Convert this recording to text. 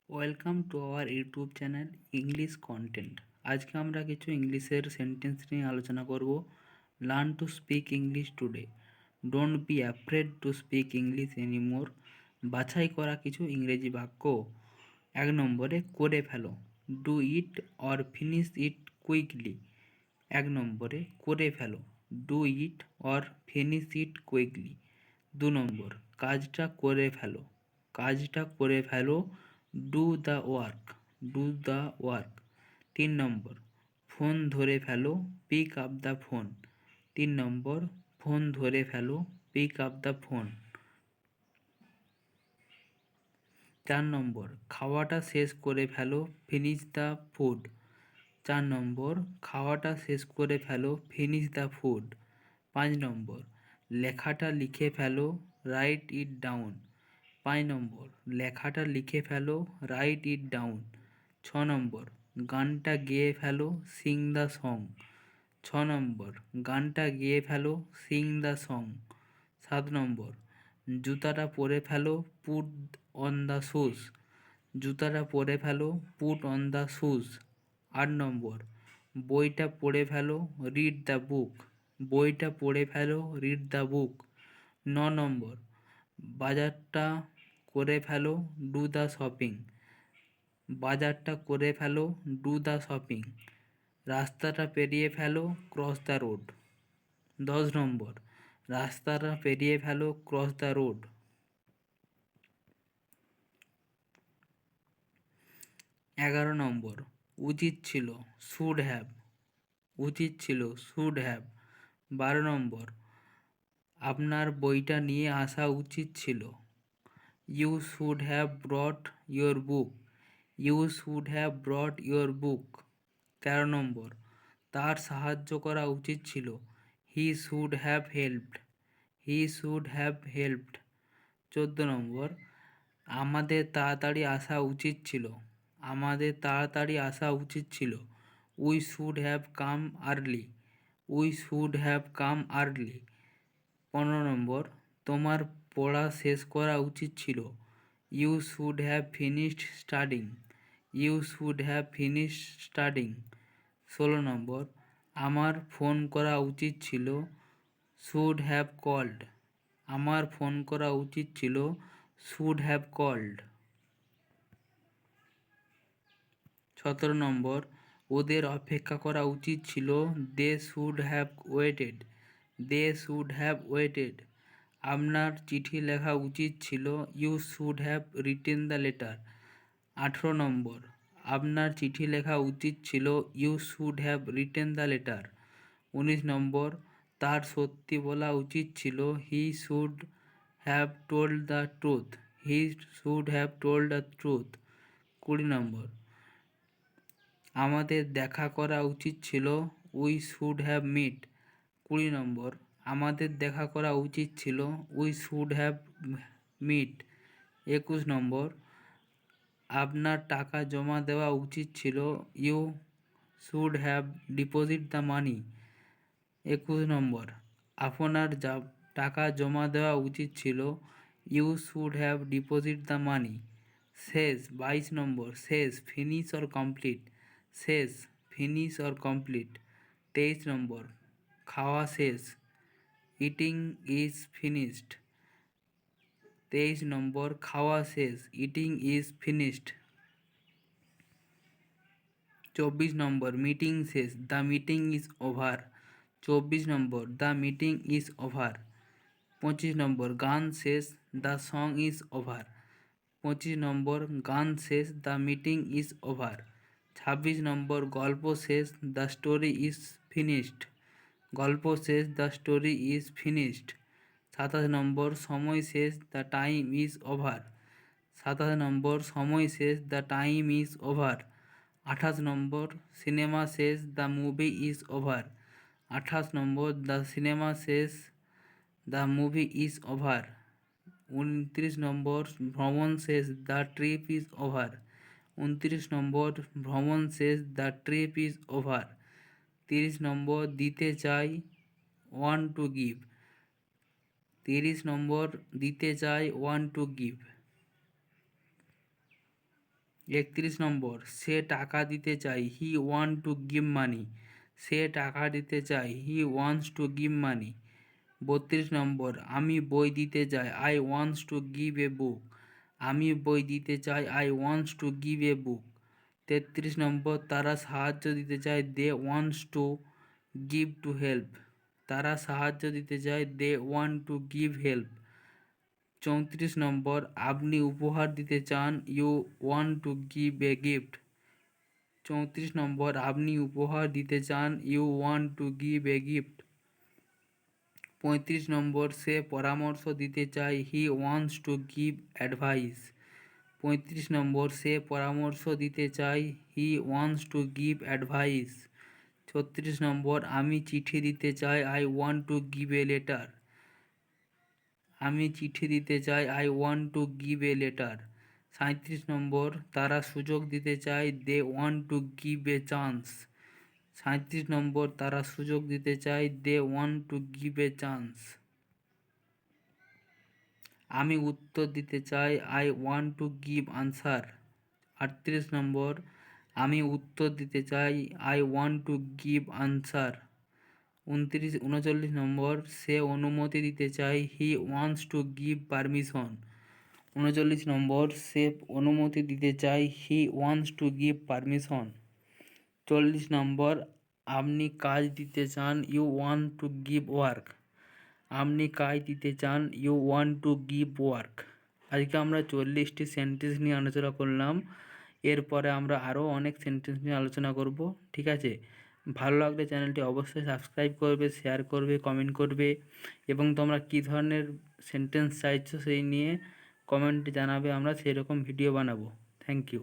Welcome to our YouTube channel English content. আজকে আমরা কিছু ইংলিশের সেন্টেন্স নিয়ে আলোচনা করব। Learn to speak English today. Don't be afraid to speak English anymore. বাছাই করা কিছু ইংরেজি বাক্য। 1 নম্বরে করে ফেলো। Do it or finish it quickly. 1 নম্বরে করে ফেলো। Do it or finish it quickly. 2 number কাজটা করে ফেলো। কাজটা করে ফেলো। Do the work. Do the work. 3 number phone ধরে ফেলো। Pick up the phone. 3 number phone ধরে ফেলো। Pick up the phone. 4 number খাওয়াটা শেষ করে ফেলো। Finish the food. 4 নম্বর খাওয়াটা শেষ করে ফেলো। Finish the food. 5 নম্বর লেখাটা লিখে ফেলো। Right it down. 5 নম্বর লেখাটা লিখে ফেলো। Right it down. 6 নম্বর গানটা গেয়ে ফেলো। Sing the song. 6 নম্বর গানটা গেয়ে ফেলো। Sing the song. 7 নম্বর জুতাটা পরে ফেলো। Put on the shoes. জুতাটা পরে ফেলো। Put on the shoes. 8 number বইটা পড়ে ফেলো। Read the book. বইটা পড়ে ফেলো। Read the book. 9 নম্বর বাজারটা করে ফেলো। Do the shopping. বাজারটা করে ফেলো। Do the shopping. রাস্তাটা পেরিয়ে ফেলো। Cross the road. 10 নম্বর রাস্তাটা পেরিয়ে ফেলো। Cross the road. 11 নম্বর উচিত ছিল। Should have. উচিত ছিল। Should have. 12 নম্বর আপনার বইটা নিয়ে আসা উচিত ছিল। You should have brought your book. You should have brought your book. 13 নম্বর তার সাহায্য করা উচিত ছিল। He should have helped. He should have helped. 14 নম্বর আমাদের তাড়াতাড়ি আসা উচিত ছিল। আমাদের তাড়াতাড়ি আসা উচিত ছিল। We should have come early. We should have come early. 15 নম্বর তোমার পড়া শেষ করা উচিত ছিল। You should have finished studying. You should have finished studying. 16 নম্বর আমার ফোন করা উচিত ছিল। Should have called. আমার ফোন করা উচিত ছিল। Should have called. 17 নম্বর ওদের অপেক্ষা করা উচিত ছিল। They should have waited. They should have waited. আপনার চিঠি লেখা উচিত ছিল। You should have written the letter. 18 নম্বর আপনার চিঠি লেখা উচিত ছিল। You should have written the letter. 19 নম্বর তার সত্যি বলা উচিত ছিল। He should have told the truth. He should have told the truth. 20 নম্বর আমাদের দেখা করা উচিত ছিল। We should have meet. 20 নম্বর আমাদের দেখা করা উচিত ছিল। We should have met. 21 number আপনার টাকা জমা দেওয়া উচিত ছিল। You should have deposit the money. 21 number আপনার টাকা জমা দেওয়া উচিত ছিল। You should have deposit the মানি। শেষ 22 নম্বর শেষ ফিনিশ অর কমপ্লিট। শেষ ফিনিশ অর কমপ্লিট। 23 নম্বর খাওয়া শেষ। Eating is finished. 23 নম্বর খাওয়া শেষ। Eating is finished. 24 number meeting শেষ। The meeting is over. 24 number the meeting is over. 25 number গান শেষ। The song is over. 25 number গান শেষ। The meeting is over. 26 number গল্প শেষ। The story is finished. গল্প শেষ। The story is finished. 27 number সময় শেষ। The time is over. 27 number সময় শেষ। The time is over. 28 number cinema শেষ। The movie is over. 28 number the cinema শেষ। The movie is over. 29 number ভ্রমণ শেষ। The trip is over. 29 number ভ্রমণ শেষ। The trip is over. 30 number দিতে চাই। Want to give. 30 নম্বর দিতে চাই। Want to give. 31 নম্বর, সে টাকা দিতে চাই, he want to give money. সে টাকা দিতে চাই, he wants to give money. 32 number, আমি বই দিতে চাই, I wants to give a book. আমি বই দিতে চাই, I wants to give a book. 33 নম্বর, তারা সাহায্য দিতে চায়, they wants to give to help. তারা সাহায্য দিতে চায়, they want to give help. 34 number, আপনি উপহার দিতে চান, you want to give a gift. 34 number, আপনি উপহার দিতে চান, you want to give a gift. 35 number, সে পরামর্শ দিতে চায়, he wants to give advice. 35 number, সে পরামর্শ দিতে চায়, he wants to give advice. 36 number, আমি চিঠি দিতে চাই, I want to give a letter. আমি চিঠি দিতে চাই, I want to give a letter. 37 নম্বর, তারা সুযোগ দিতে চায়, they want to give a chance. 37 নম্বর, তারা সুযোগ দিতে চায়, they want to give a chance. আমি উত্তর দিতে চাই, I want to give answer. 38 নম্বর, আমি উত্তর দিতে চাই, I want to give answer. 39 নম্বর, সে অনুমতি দিতে চাই, he wants to give permission. 39 নম্বর, সে অনুমতি দিতে চাই, he wants to give permission. 40 নম্বর, আপনি কাজ দিতে চান, you want to give work. আপনি কাজ দিতে চান, you want to give work. আজকে আমরা 40টি সেন্টেন্স নিয়ে আলোচনা করলাম। এরপরে আমরা আরও অনেক সেন্টেন্স নিয়ে আলোচনা করব। ঠিক আছে, ভালো লাগলে চ্যানেলটি অবশ্যই সাবস্ক্রাইব করবে, শেয়ার করবে, কমেন্ট করবে এবং তোমরা কী ধরনের সেন্টেন্স চাইছো সেই নিয়ে কমেন্টে জানাবে, আমরা সেই রকম ভিডিও বানাবো। Thank you.